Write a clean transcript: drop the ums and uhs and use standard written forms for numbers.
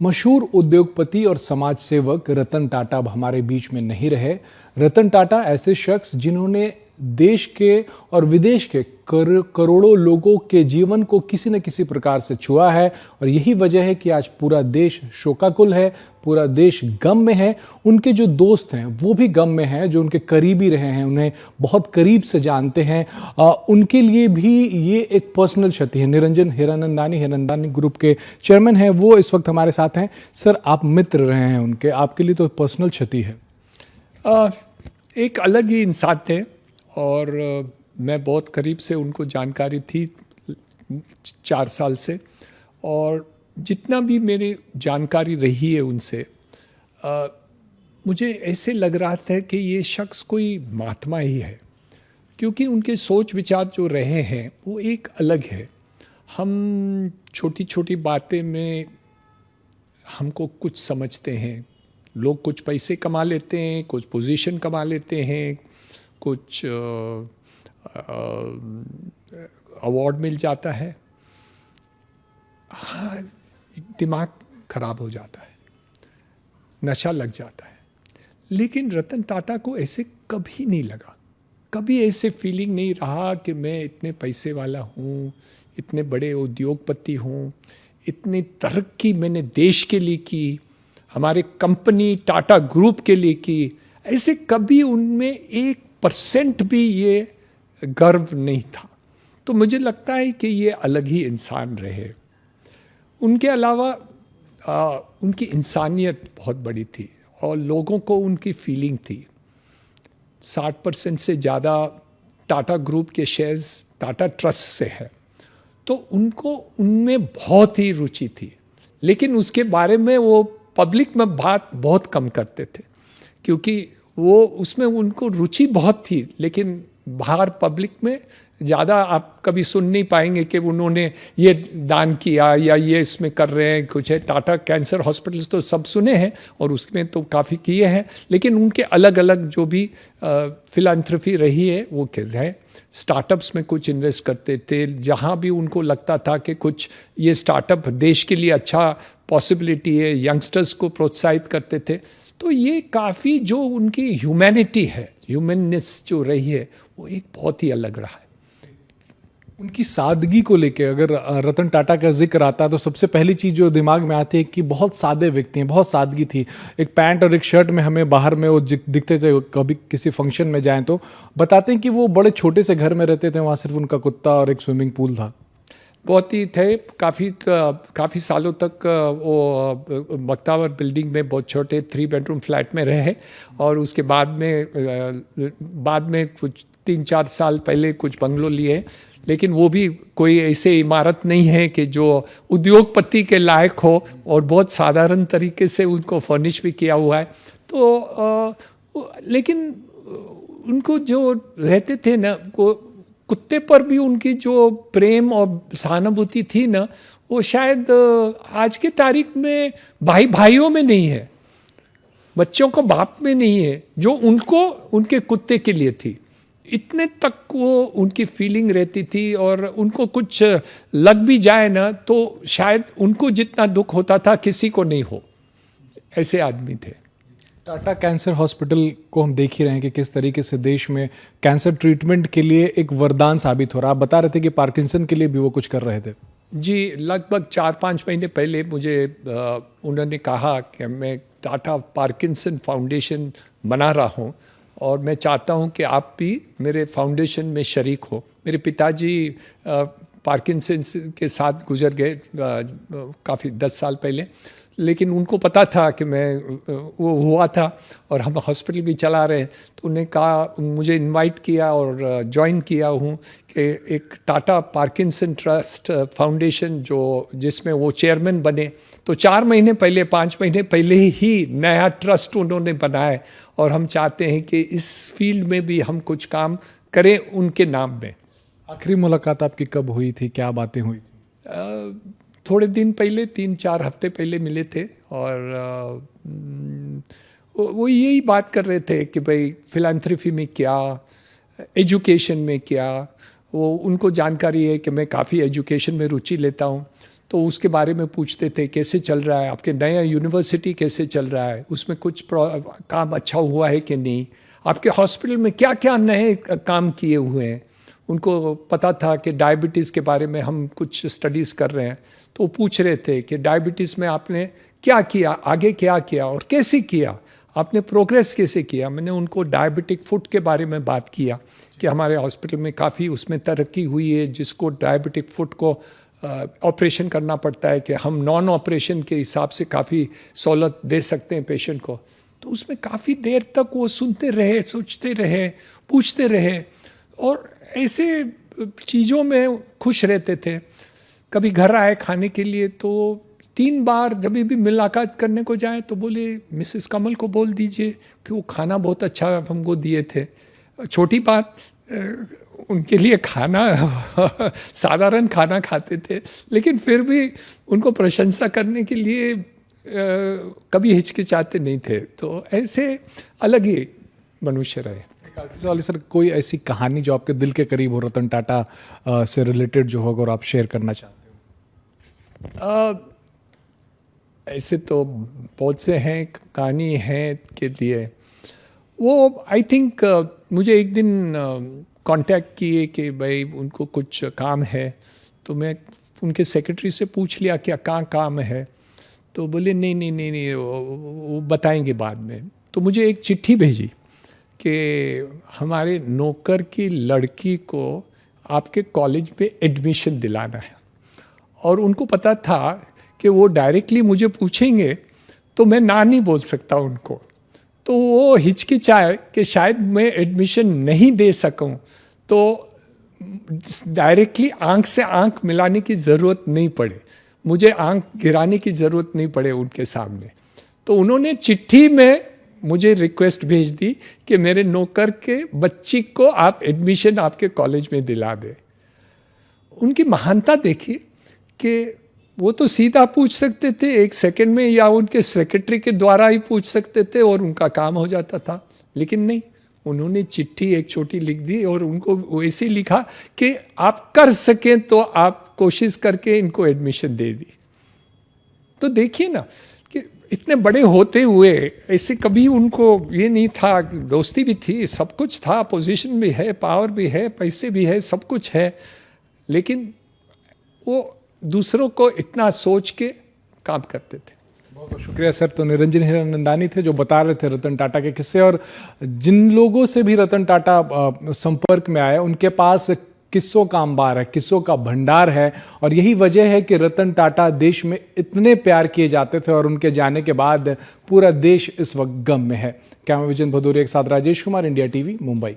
मशहूर उद्योगपति और समाज सेवक रतन टाटा अब हमारे बीच में नहीं रहे। रतन टाटा ऐसे शख्स जिन्होंने देश के और विदेश के करोड़ों लोगों के जीवन को किसी न किसी प्रकार से छुआ है और यही वजह है कि आज पूरा देश शोकाकुल है, पूरा देश गम में है। उनके जो दोस्त हैं वो भी गम में हैं, जो उनके करीबी रहे हैं, उन्हें बहुत करीब से जानते हैं, उनके लिए भी ये एक पर्सनल क्षति है। निरंजन हिरानंदानी ग्रुप के चेयरमैन हैं, वो इस वक्त हमारे साथ हैं। सर, आप मित्र रहे हैं उनके, आपके लिए तो पर्सनल क्षति है। एक अलग ही इंसान थे और मैं बहुत करीब से उनको जानकारी थी 4 साल से, और जितना भी मेरी जानकारी रही है उनसे, मुझे ऐसे लग रहा था कि ये शख्स कोई महात्मा ही है, क्योंकि उनके सोच विचार जो रहे हैं वो एक अलग है। हम छोटी छोटी बातें में हमको कुछ समझते हैं, लोग कुछ पैसे कमा लेते हैं, कुछ पोजीशन कमा लेते हैं, कुछ अवार्ड मिल जाता है, हाँ, दिमाग खराब हो जाता है, नशा लग जाता है। लेकिन रतन टाटा को ऐसे कभी नहीं लगा, कभी ऐसे फीलिंग नहीं रहा कि मैं इतने पैसे वाला हूँ, इतने बड़े उद्योगपति हूँ, इतनी तरक्की मैंने देश के लिए की, हमारे कंपनी टाटा ग्रुप के लिए की। ऐसे कभी उनमें 1% भी ये गर्व नहीं था। तो मुझे लगता है कि ये अलग ही इंसान रहे। उनके अलावा उनकी इंसानियत बहुत बड़ी थी और लोगों को उनकी फीलिंग थी। 60% से ज़्यादा टाटा ग्रुप के शेयर्स टाटा ट्रस्ट से है, तो उनको उनमें बहुत ही रुचि थी। लेकिन उसके बारे में वो पब्लिक में बात बहुत कम करते थे, क्योंकि वो उसमें उनको रुचि बहुत थी, लेकिन बाहर पब्लिक में ज़्यादा आप कभी सुन नहीं पाएंगे कि उन्होंने ये दान किया या ये इसमें कर रहे हैं कुछ है। टाटा कैंसर हॉस्पिटल्स तो सब सुने हैं और उसमें तो काफ़ी किए हैं, लेकिन उनके अलग अलग जो भी फिलैंथ्रोपी रही है वो क्या है, स्टार्टअप्स में कुछ इन्वेस्ट करते थे। जहाँ भी उनको लगता था कि कुछ ये स्टार्टअप देश के लिए अच्छा पॉसिबिलिटी है, यंगस्टर्स को प्रोत्साहित करते थे। तो ये काफ़ी जो उनकी ह्यूमैनिटी है, ह्यूमननेस जो रही है, वो एक बहुत ही अलग रहा है। उनकी सादगी को लेके अगर रतन टाटा का जिक्र आता है तो सबसे पहली चीज़ जो दिमाग में आती है कि बहुत सादे व्यक्ति हैं, बहुत सादगी थी। एक पैंट और एक शर्ट में हमें बाहर में वो दिखते थे, कभी किसी फंक्शन में जाएं तो बताते हैं कि वो बड़े छोटे से घर में रहते थे, वहाँ सिर्फ उनका कुत्ता और एक स्विमिंग पूल था। बहुत ही थे, काफ़ी सालों तक वो बख्तावर बिल्डिंग में बहुत छोटे 3 बेडरूम फ्लैट में रहे, और उसके बाद में कुछ 3-4 साल पहले कुछ बंगलो लिए, लेकिन वो भी कोई ऐसे इमारत नहीं है कि जो उद्योगपति के लायक हो, और बहुत साधारण तरीके से उनको फर्निश भी किया हुआ है। तो लेकिन उनको जो रहते थे ना, वो कुत्ते पर भी उनकी जो प्रेम और सहानुभूति थी ना, वो शायद आज के तारीख में भाइयों में नहीं है, बच्चों को बाप में नहीं है, जो उनको उनके कुत्ते के लिए थी। इतने तक वो उनकी फीलिंग रहती थी, और उनको कुछ लग भी जाए ना तो शायद उनको जितना दुख होता था किसी को नहीं हो, ऐसे आदमी थे। टाटा कैंसर हॉस्पिटल को हम देख ही रहे हैं कि किस तरीके से देश में कैंसर ट्रीटमेंट के लिए एक वरदान साबित हो रहा। आप बता रहे थे कि पार्किंसन के लिए भी वो कुछ कर रहे थे। जी, लगभग 4-5 महीने पहले मुझे उन्होंने कहा कि मैं टाटा पार्किंसन फाउंडेशन बना रहा हूँ और मैं चाहता हूँ कि आप भी मेरे फाउंडेशन में शरीक हो। मेरे पिताजी पार्किंसन के साथ गुजर गए काफ़ी 10 साल पहले, लेकिन उनको पता था कि मैं वो हुआ था और हम हॉस्पिटल भी चला रहे, तो उन्होंने कहा, मुझे इनवाइट किया और ज्वाइन किया हूँ कि एक टाटा पार्किंसन ट्रस्ट फाउंडेशन जिसमें वो चेयरमैन बने। तो 4 महीने पहले, 5 महीने पहले ही नया ट्रस्ट उन्होंने बनाया, और हम चाहते हैं कि इस फील्ड में भी हम कुछ काम करें उनके नाम में। आखिरी मुलाकात आपकी कब हुई थी, क्या बातें हुई थी? थोड़े दिन पहले, 3-4 हफ्ते पहले मिले थे, और वो यही बात कर रहे थे कि भाई फिलैंथ्रोपी में क्या, एजुकेशन में क्या। वो उनको जानकारी है कि मैं काफ़ी एजुकेशन में रुचि लेता हूँ, तो उसके बारे में पूछते थे, कैसे चल रहा है आपके नया यूनिवर्सिटी, कैसे चल रहा है, उसमें कुछ काम अच्छा हुआ है कि नहीं, आपके हॉस्पिटल में क्या क्या नए काम किए हुए हैं। उनको पता था कि डायबिटीज़ के बारे में हम कुछ स्टडीज़ कर रहे हैं, तो वो पूछ रहे थे कि डायबिटीज़ में आपने क्या किया, आगे क्या किया और कैसे किया, आपने प्रोग्रेस कैसे किया। मैंने उनको डायबिटिक फुट के बारे में बात किया कि हमारे हॉस्पिटल में काफ़ी उसमें तरक्की हुई है, जिसको डायबिटिक फुट को ऑपरेशन करना पड़ता है कि हम नॉन ऑपरेशन के हिसाब से काफ़ी सहूलत दे सकते हैं पेशेंट को। तो उसमें काफ़ी देर तक वो सुनते रहे, सोचते रहे, पूछते रहे और ऐसे चीज़ों में खुश रहते थे। कभी घर आए खाने के लिए तो 3 बार जब भी मुलाकात करने को जाए तो बोले मिसेस कमल को बोल दीजिए कि वो खाना बहुत अच्छा हमको दिए थे। छोटी बात, उनके लिए खाना साधारण खाना खाते थे, लेकिन फिर भी उनको प्रशंसा करने के लिए कभी हिचकिचाते नहीं थे। तो ऐसे अलग ही मनुष्य रहे। सर, कोई ऐसी कहानी जो आपके दिल के करीब हो रतन टाटा से रिलेटेड जो होगा और आप शेयर करना चाहते हो? ऐसे तो बहुत से हैं, कहानी हैं के लिए। वो आई थिंक मुझे एक दिन कांटेक्ट किए कि भाई उनको कुछ काम है, तो मैं उनके सेक्रेटरी से पूछ लिया क्या कहाँ काम है, तो बोले नहीं नहीं नहीं नहीं वो बताएंगे बाद में। तो मुझे एक चिट्ठी भेजी कि हमारे नौकर की लड़की को आपके कॉलेज में एडमिशन दिलाना है, और उनको पता था कि वो डायरेक्टली मुझे पूछेंगे तो मैं ना नहीं बोल सकता उनको, तो वो हिचकिचाए कि शायद मैं एडमिशन नहीं दे सकूं, तो डायरेक्टली आंख से आंख मिलाने की ज़रूरत नहीं पड़े, मुझे आंख गिराने की ज़रूरत नहीं पड़े उनके सामने। तो उन्होंने चिट्ठी में मुझे रिक्वेस्ट भेज दी कि मेरे नौकर के बच्ची को आप एडमिशन आपके कॉलेज में दिला दें। उनकी महानता देखिए कि वो तो सीधा पूछ सकते थे 1 सेकंड में, या उनके सेक्रेटरी के द्वारा ही पूछ सकते थे और उनका काम हो जाता था, लेकिन नहीं, उन्होंने चिट्ठी एक छोटी लिख दी और उनको वैसे लिखा कि आप कर सकें तो आप कोशिश करके इनको एडमिशन दे दी। तो देखिए ना कि इतने बड़े होते हुए ऐसे कभी उनको ये नहीं था, दोस्ती भी थी, सब कुछ था, पोजीशन भी है, पावर भी है, पैसे भी है, सब कुछ है, लेकिन वो दूसरों को इतना सोच के काम करते थे। बहुत बहुत शुक्रिया सर। तो निरंजन हिरानंदानी थे जो बता रहे थे रतन टाटा के किस्से, और जिन लोगों से भी रतन टाटा संपर्क में आए उनके पास किस्सों का अंबार है, किस्सों का भंडार है, और यही वजह है कि रतन टाटा देश में इतने प्यार किए जाते थे और उनके जाने के बाद पूरा देश इस वक्त गम में है। कैमरा विजन भदौरिया के साथ राजेश कुमार, इंडिया टीवी, मुंबई।